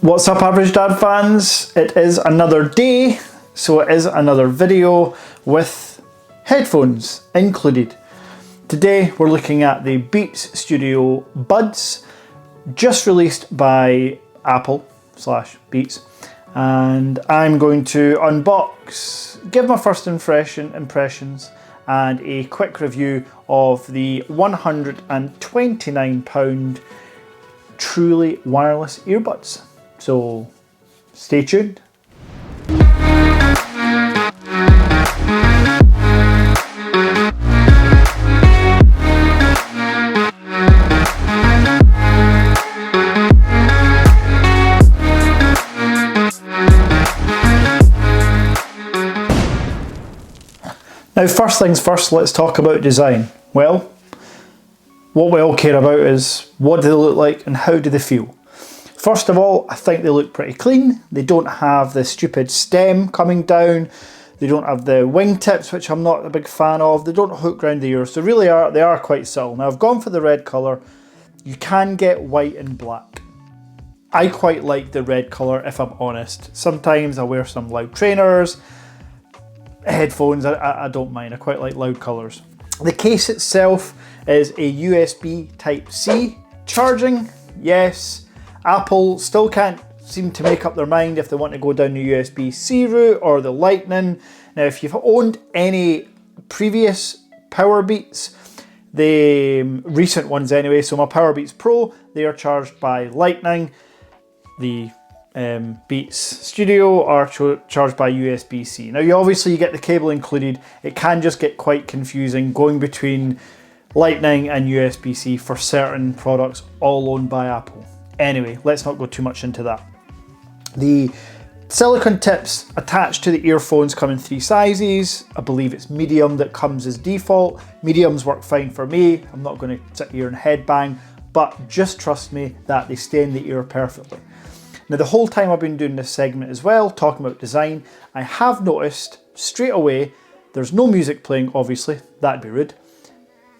What's up, Average Dad fans? It is another day, so it is another video with headphones included. Today we're looking at the Beats Studio Buds, just released by Apple / Beats, and I'm going to unbox, give my first impressions, and a quick review of the £129 truly wireless earbuds. So stay tuned. Now, first things first, let's talk about design. Well, what we all care about is what do they look like and how do they feel. First of all, I think they look pretty clean. They don't have the stupid stem coming down. They don't have the wingtips, which I'm not a big fan of. They don't hook around the ears. So really they are quite subtle. Now, I've gone for the red colour. You can get white and black. I quite like the red colour, if I'm honest. Sometimes I wear some loud trainers. Headphones, I don't mind. I quite like loud colours. The case itself is a USB Type-C charging. Yes. Apple still can't seem to make up their mind if they want to go down the USB-C route or the Lightning. Now, if you've owned any previous Powerbeats, the recent ones anyway, so my Powerbeats Pro, they are charged by Lightning. The Beats Studio are charged by USB-C. Now, you get the cable included. It can just get quite confusing going between Lightning and USB-C for certain products all owned by Apple. Anyway, let's not go too much into that. The silicone tips attached to the earphones come in 3 sizes. I believe it's medium that comes as default. Mediums work fine for me. I'm not going to sit here and headbang, but just trust me that they stay in the ear perfectly. Now, the whole time I've been doing this segment as well, talking about design, I have noticed straight away there's no music playing, obviously, that'd be rude,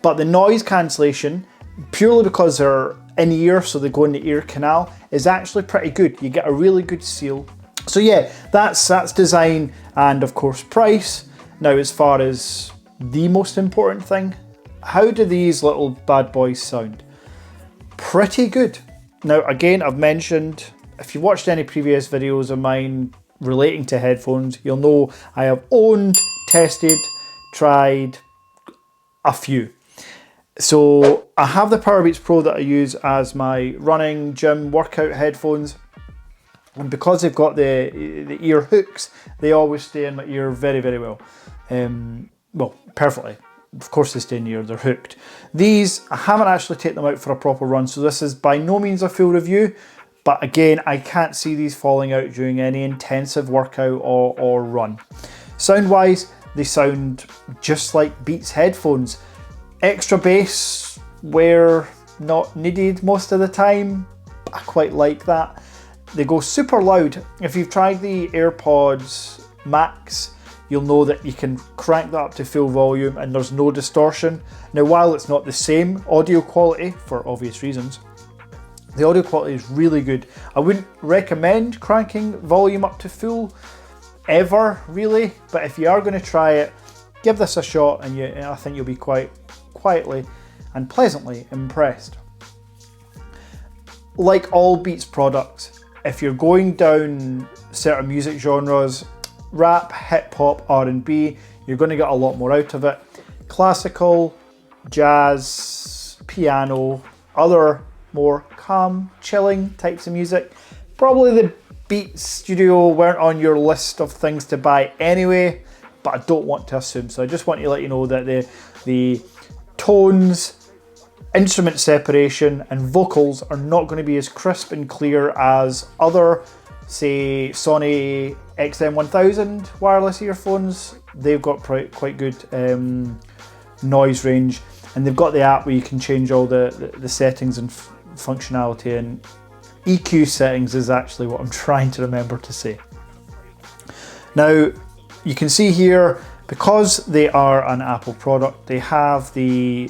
but the noise cancellation, purely because they're in ear, so they go in the ear canal, is actually pretty good. You get a really good seal. So yeah, that's design and of course price. Now, as far as the most important thing, how do these little bad boys sound? Pretty good. Now, again, I've mentioned, if you've watched any previous videos of mine relating to headphones, you'll know I have owned, tested, tried a few. So I have the Powerbeats Pro that I use as my running gym workout headphones, and because they've got the ear hooks, they always stay in my ear very, very well. Well, perfectly. Of course they stay in the ear, they're hooked. These, I haven't actually taken them out for a proper run, so this is by no means a full review, but again, I can't see these falling out during any intensive workout or run. Sound-wise, they sound just like Beats headphones. Extra bass where not needed most of the time. I quite like that. They go super loud. If you've tried the AirPods Max, you'll know that you can crank that up to full volume and there's no distortion. Now, while it's not the same audio quality for obvious reasons, the audio quality is really good. I wouldn't recommend cranking volume up to full ever, really, but if you are going to try it, give this a shot and I think you'll be quite quietly and pleasantly impressed. Like all Beats products, if you're going down certain music genres, rap, hip hop, R&B, you're going to get a lot more out of it. Classical, jazz, piano, other more calm, chilling types of music, probably the Beats Studio weren't on your list of things to buy anyway, but I don't want to assume, so I just want to let you know that the tones, instrument separation and vocals are not going to be as crisp and clear as other, say, Sony XM1000 wireless earphones. They've got quite good noise range, and they've got the app where you can change all the settings and functionality, and EQ settings is actually what I'm trying to remember to say. Now, you can see here, because they are an Apple product, they have the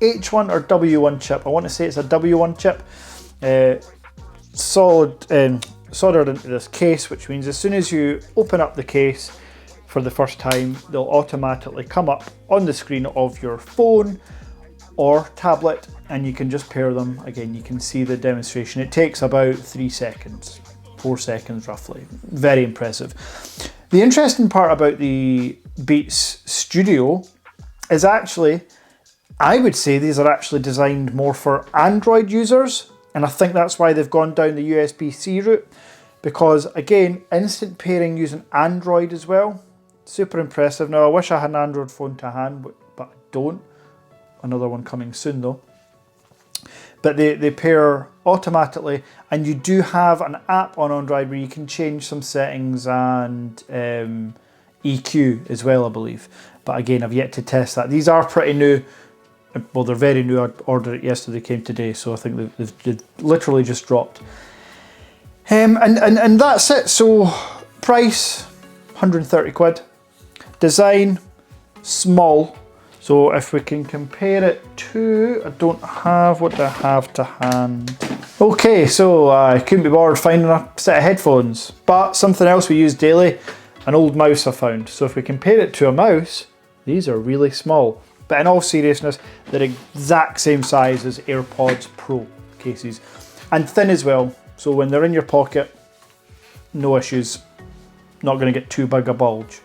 H1 or W1 chip. I want to say it's a W1 chip. soldered into this case, which means as soon as you open up the case for the first time, they'll automatically come up on the screen of your phone or tablet, and you can just pair them. Again, you can see the demonstration. It takes about 3 seconds, 4 seconds roughly. Very impressive. The interesting part about the Beats Studio is actually, I would say these are actually designed more for Android users, and I think that's why they've gone down the USB-C route, because again, instant pairing using Android as well, super impressive. Now I wish I had an Android phone to hand, but I don't. Another one coming soon though. But they pair automatically, and you do have an app on Android where you can change some settings and EQ as well, I believe. But again, I've yet to test that. These are pretty new. Well, they're very new. I ordered it yesterday, came today, so I think they've literally just dropped. And that's it. So price, 130 quid. Design, small. So if we can compare it to, I don't have, what do I have to hand? Okay, so I couldn't be bothered finding a set of headphones, but something else we use daily, an old mouse I found. So if we compare it to a mouse, these are really small. But in all seriousness, they're exact same size as AirPods Pro cases. And thin as well, so when they're in your pocket, no issues. Not going to get too big a bulge.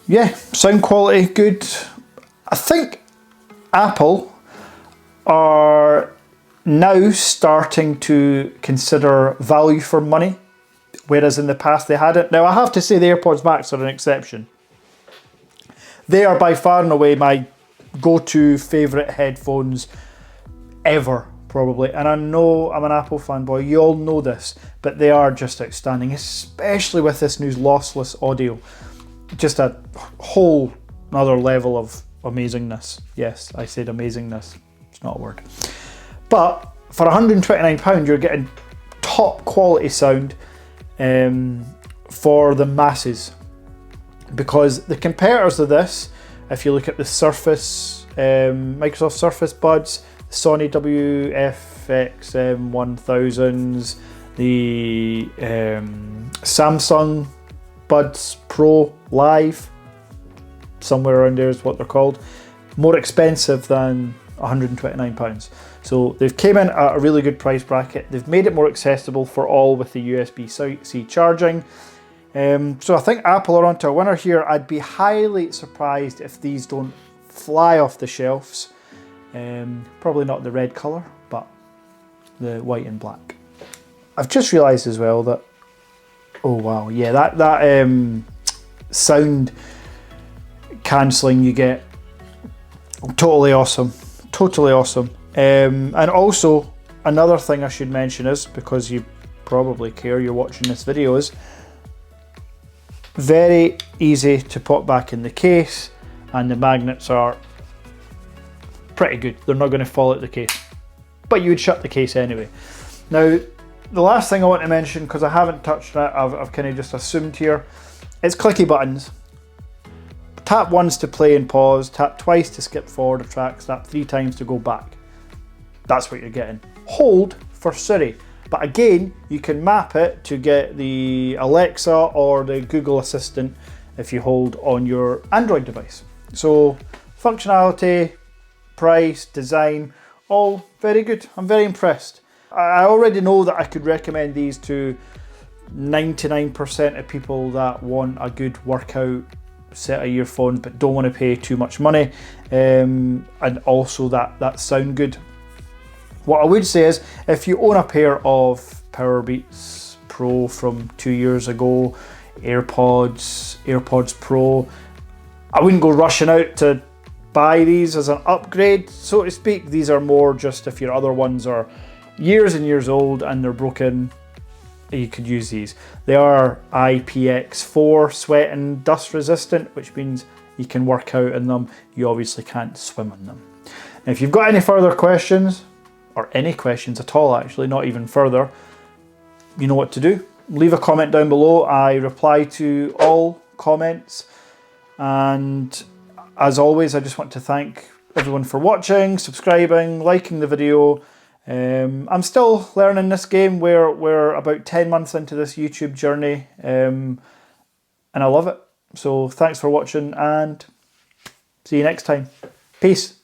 Yeah, sound quality, good. I think Apple are now starting to consider value for money, whereas in the past they hadn't. Now I have to say the AirPods Max are an exception. They are by far and away my go-to favourite headphones ever, probably. And I know I'm an Apple fanboy, you all know this, but they are just outstanding, especially with this new lossless audio. Just a whole another level of amazingness. Yes, I said amazingness. It's not a word. But for £129, you're getting top quality sound for the masses. Because the competitors of this, if you look at the Surface, Microsoft Surface Buds, the Sony WF-X1000s, the Samsung Buds Pro Live, somewhere around there is what they're called, more expensive than £129. So they've came in at a really good price bracket. They've made it more accessible for all with the USB-C charging. So I think Apple are onto a winner here. I'd be highly surprised if these don't fly off the shelves. Probably not the red colour, but the white and black. I've just realised as well that, oh wow, yeah, that sound cancelling you get, totally awesome, totally awesome. And also another thing I should mention is, because you probably care, you're watching this video, is very easy to pop back in the case, and the magnets are pretty good. They're not going to fall out the case, but you would shut the case anyway. Now, the last thing I want to mention, because I haven't touched on it, I've kind of just assumed here, it's clicky buttons. Tap once to play and pause, tap twice to skip forward a track, tap 3 times to go back. That's what you're getting. Hold for Siri, but again, you can map it to get the Alexa or the Google Assistant if you hold on your Android device. So functionality, price, design, all very good. I'm very impressed. I already know that I could recommend these to 99% of people that want a good workout set of earphones but don't want to pay too much money, and also that sound good. What I would say is, if you own a pair of Powerbeats Pro from 2 years ago, AirPods Pro, I wouldn't go rushing out to buy these as an upgrade, so to speak. These are more just if your other ones are years and years old and they're broken, you could use these. They are IPX4 sweat and dust resistant, which means you can work out in them. You obviously can't swim in them. Now, if you've got any further questions, or any questions at all actually, not even further, you know what to do. Leave a comment down below. I reply to all comments, and as always, I just want to thank everyone for watching, subscribing, liking the video, I'm still learning this game. We're about 10 months into this YouTube journey, and I love it. So thanks for watching, and see you next time. Peace.